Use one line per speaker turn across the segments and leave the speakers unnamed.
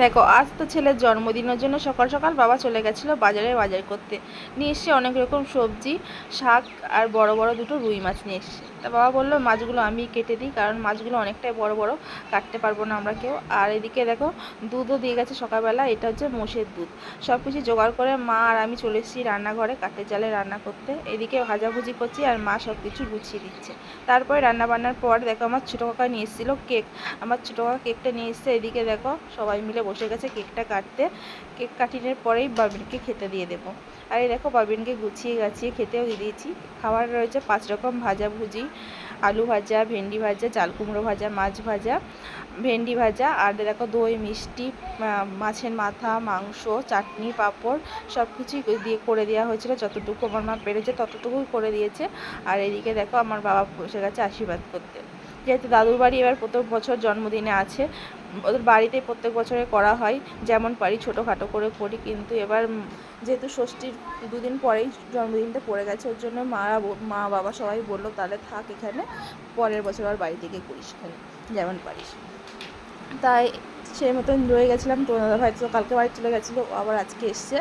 দেখো আজ তো ছেলের জন্মদিনের জন্য সকাল সকাল বাবা চলে গেছিলো বাজারে বাজার করতে। নিয়ে এসছে অনেক রকম সবজি, শাক আর বড় বড় দুটো রুই মাছ নিয়ে এসছে। তা বাবা বললো মাছগুলো আমি কেটে দিই, কারণ মাছগুলো অনেকটাই বড় বড়, কাটতে পারবো না আমরা কেউ। আর এদিকে দেখো দুধও দিয়ে গেছে সকালবেলা, এটা হচ্ছে মোষের দুধ। সব কিছু জোগাড় করে মা আর আমি চলে এসেছি রান্নাঘরে কাঠের জালে রান্না করতে। এদিকে ভাজাভুজি করছি আর মা সব কিছু গুছিয়ে দিচ্ছে। তারপরে রান্না বান্নার পর দেখো আমার ছোটো কাকা নিয়ে এসেছিলো কেক। আমার ছোটো কাকা কেকটা নিয়ে এসছে। এদিকে দেখো সবাই মিলে বসে গেছে কেকটা কাটতে। কেক কাটিনের পরেই বাবিনকে খেতে দিয়ে দেবো। আর এই দেখো বাবিনকে গুছিয়ে গাছিয়ে খেতেও দিয়ে দিয়েছি। খাবার রয়েছে 5 রকম ভাজাভুজি, আলু ভাজা, ভেন্ডি ভাজা, চাল কুমড়ো ভাজা, মাছ ভাজা, ভেন্ডি ভাজা, আর দেখো দই মিষ্টি, মাছের মাথা, মাংস, চাটনি, পাঁপড় সব কিছুই দিয়ে করে দেওয়া হয়েছিল। যতটুকু আমার মা পেরেছে ততটুকুই করে দিয়েছে। আর এদিকে দেখো আমার বাবা বসে গেছে আশীর্বাদ করতে। যেহেতু দাদুর বাড়ি এবার প্রত্যেক বছর জন্মদিনে আছে, ওদের বাড়িতেই প্রত্যেক বছরে করা হয়, যেমন পারি ছোটোখাটো করে করি। কিন্তু এবার যেহেতু ষষ্ঠীর দুদিন পরেই জন্মদিনটা পড়ে গেছে, ওর জন্য মা বাবা সবাই বললো তাহলে থাক এখানে, পরের বছর আর বাড়ি থেকে করিস এখানে যেমন পারিস। তাই সেই মতন রয়ে গেছিলাম। তো দাদাভাই তো কালকে বাড়ি চলে গেছিলো, আবার আজকে এসছে,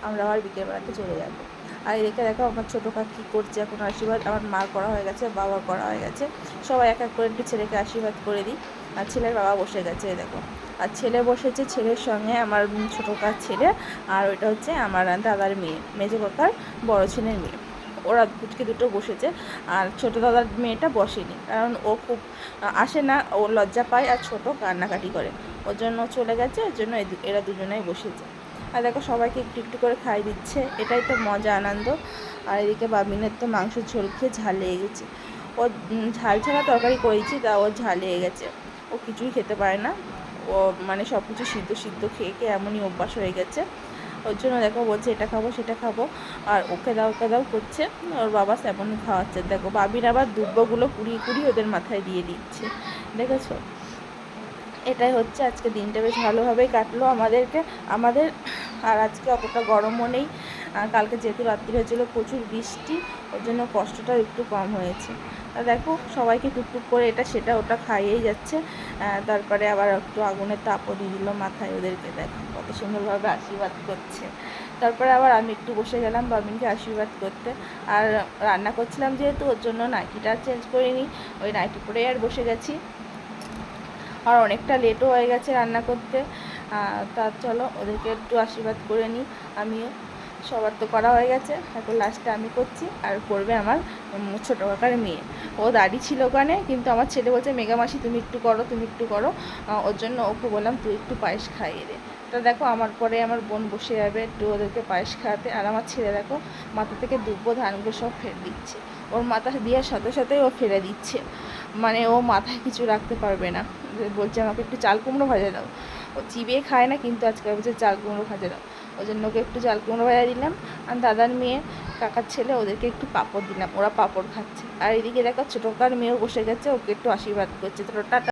আমরা আবার বিকেলবেলাতে চলে যাবো। আর এদিকে দেখো আমার ছোটো কাক কী করছে এখন। আশীর্বাদ আমার মার করা হয়ে গেছে, বাবার করা হয়ে গেছে, সবাই এক এক করে একটু ছেলেকে আশীর্বাদ করে দিই। আর ছেলের বাবা বসে গেছে দেখো, আর ছেলে বসেছে, ছেলের সঙ্গে আমার ছোটো কাক ছেলে, আর ওইটা হচ্ছে আমার দাদার মেয়ে, মেজো কাকার বড়ো ছেলের মেয়ে। ওরা দুটকে দুটো বসেছে। আর ছোটো দাদার মেয়েটা বসেনি, কারণ ও খুব আসে না, ও লজ্জা পায় আর ছোটো কান্নাকাটি করে, ওর জন্য চলে গেছে, ওর জন্য এরা দুজনেই বসেছে। আর দেখো সবাইকে একটু একটু করে খাই দিচ্ছে, এটাই তো মজা আনন্দ। আর এদিকে বাবিনের তো মাংসের ঝোল খেয়ে ঝাল লেগে গেছে। ও ঝাল ছাড়া তরকারি করেছি, তা ওর ঝাল লেগে গেছে, ও কিছুই খেতে পারে না। ও মানে সব কিছু সিদ্ধ সিদ্ধ খেয়ে খেয়ে এমনই অভ্যাস হয়ে গেছে। ওর জন্য দেখো বলছে এটা খাবো সেটা খাবো, আর ওকে দাও করছে। ওর বাবা তেমনই খাওয়াচ্ছে। দেখো বাবির আবার দুব্বগুলো কুড়িয়ে কুড়িয়ে ওদের মাথায় দিয়ে দিচ্ছে, দেখেছো। এটাই হচ্ছে আজকে দিনটা বেশ ভালোভাবেই কাটলো আমাদের। আর আজকে অতটা গরমও নেই। কালকে যেহেতু রাত্রি হয়েছিল প্রচুর বৃষ্টি, ওর জন্য কষ্টটা একটু কম হয়েছে। আর দেখো সবাইকে টুকটুক করে এটা সেটা ওটা খাইয়েই যাচ্ছে। তারপরে আবার একটু আগুনের তাপও দিয়ে দিল মাথায় ওদেরকে, দেখো কত সুন্দরভাবে আশীর্বাদ করছে। তারপরে আবার আমি একটু বসে গেলাম বাবিনকে আশীর্বাদ করতে। আর রান্না করছিলাম যেহেতু, ওর জন্য নাইটিটা চেঞ্জ করিনি, ওই নাইটি পরেই আর বসে গেছি। আর অনেকটা লেটও হয়ে গেছে রান্না করতে। তা চলো ওদেরকে একটু আশীর্বাদ করে নিই আমিও। সবার তো করা হয়ে গেছে, এখন লাস্টে আমি করছি, আর করবে আমার ছোটো কাকার মেয়ে। ও দাঁড়িয়ে ছিল ওখানে, কিন্তু আমার ছেলে বলছে মেঘা মাসি তুমি একটু করো তুমি একটু করো। ওর জন্য ওকে বললাম তুই একটু পায়েস খাইয়ে দে। তো দেখো আমার পরে আমার বোন বসে যাবে একটু ওদেরকে পায়েস খাওয়াতে। আর আমার ছেলে দেখো মাথা থেকে দুব্বো ধানগুলো সব ফেলে দিচ্ছে, ওর মাথা দেওয়ার সাথে সাথেই ও ফেলে দিচ্ছে, মানে ও মাথায় কিছু রাখতে পারবে না। বলছে আমাকে একটু চাল কুমড়ো ভাজা দাও। ও চিবিয়ে খায় না, কিন্তু আজকে বলছে চাল কুমড়ো ভাজা দাও। ওই জন্য ওকে একটু চাল কুমড়ো ভাজা দিলাম। আর দাদার মেয়ে কাকার ছেলে ওদেরকে একটু পাঁপড় দিলাম, ওরা পাঁপড় খাচ্ছে। আর এদিকে দেখো ছোটো কাকার মেয়েও বসে গেছে, ওকে একটু আশীর্বাদ করছে। তো টাটা।